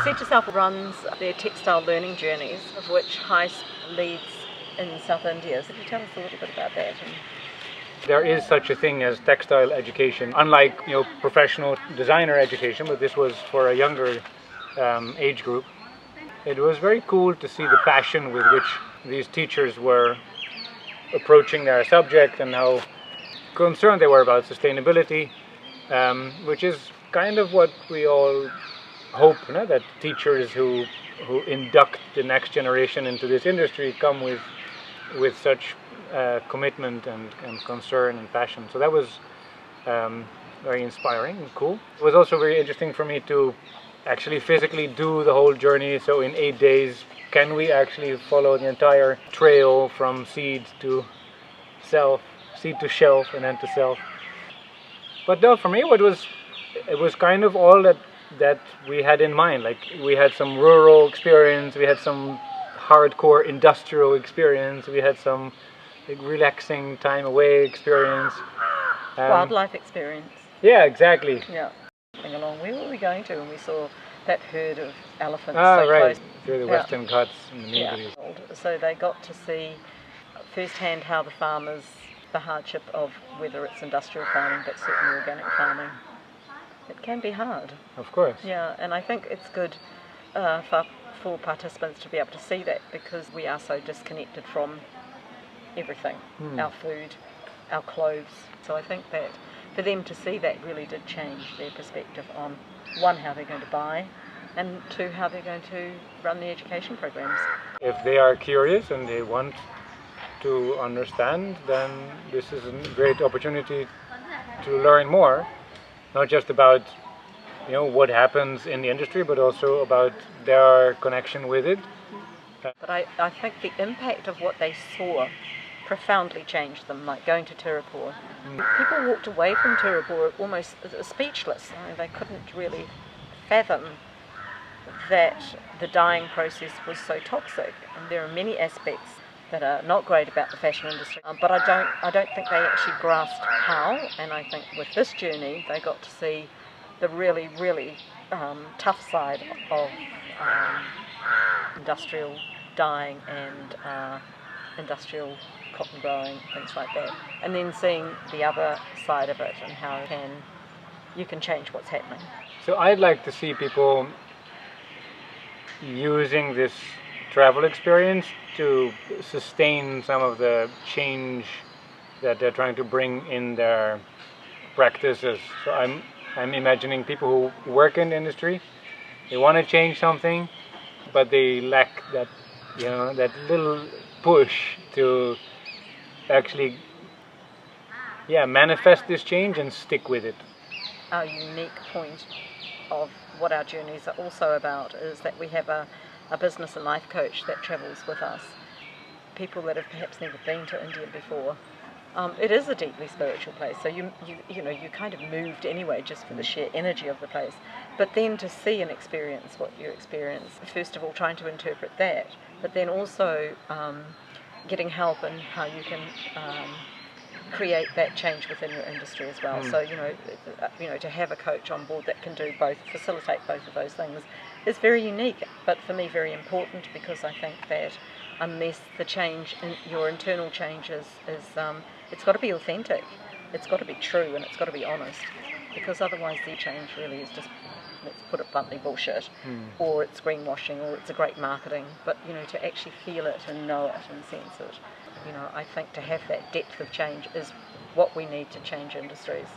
Set Yourself runs their textile learning journeys, of which HICE leads in South India. So could you tell us a little bit about that? There is such a thing as textile education, unlike professional designer education, but this was for a younger age group. It was very cool to see the passion with which these teachers were approaching their subject and how concerned they were about sustainability, which is kind of what we all hope, that teachers who induct the next generation into this industry come with such commitment and concern and passion. So that was very inspiring and cool. It was also very interesting for me to actually physically do the whole journey. So in 8 days, can we actually follow the entire trail from seed to shelf, and then to self? But no, for me, it was kind of all that we had in mind. Like, we had some rural experience, we had some hardcore industrial experience, we had some relaxing time away experience, Wildlife experience. Yeah, exactly. Yeah. Along, where were we going to when we saw that herd of elephants so right close through the Western Ghats in the Nilgiris. So they got to see firsthand how the farmers, the hardship of whether it's industrial farming but certainly organic farming. It can be hard. Of course. Yeah, and I think it's good for participants to be able to see that, because we are so disconnected from everything, our food, our clothes. So I think that for them to see that really did change their perspective on, one, how they're going to buy, and two, how they're going to run the education programs. If they are curious and they want to understand, then this is a great opportunity to learn more, not just about what happens in the industry, but also about their connection with it. But I think the impact of what they saw profoundly changed them, like going to Tirupur. People walked away from Tirupur almost speechless. They couldn't really fathom that the dyeing process was so toxic. And there are many aspects that are not great about the fashion industry, but I don't think they actually grasped how. And I think with this journey, they got to see the really, really tough side of industrial dyeing and industrial cotton growing, things like that, and then seeing the other side of it and how you can change what's happening. So I'd like to see people using this travel experience to sustain some of the change that they're trying to bring in their practices. So I'm imagining people who work in the industry, they want to change something, but they lack that that little push to actually manifest this change and stick with it. Our unique point of what our journeys are also about is that we have a business and life coach that travels with us. People that have perhaps never been to India before. It is a deeply spiritual place, so you kind of moved anyway just for the sheer energy of the place. But then to see and experience what you experience, first of all trying to interpret that, but then also getting help in how you can create that change within your industry as well. So to have a coach on board that can do both, facilitate both of those things, is very unique, but for me very important, because I think that unless the change, your internal change is it's got to be authentic, it's got to be true, and it's got to be honest, because otherwise the change really is just, let's put it bluntly, bullshit, or it's greenwashing, or it's a great marketing. But to actually feel it and know it and sense it, I think to have that depth of change is what we need to change industries.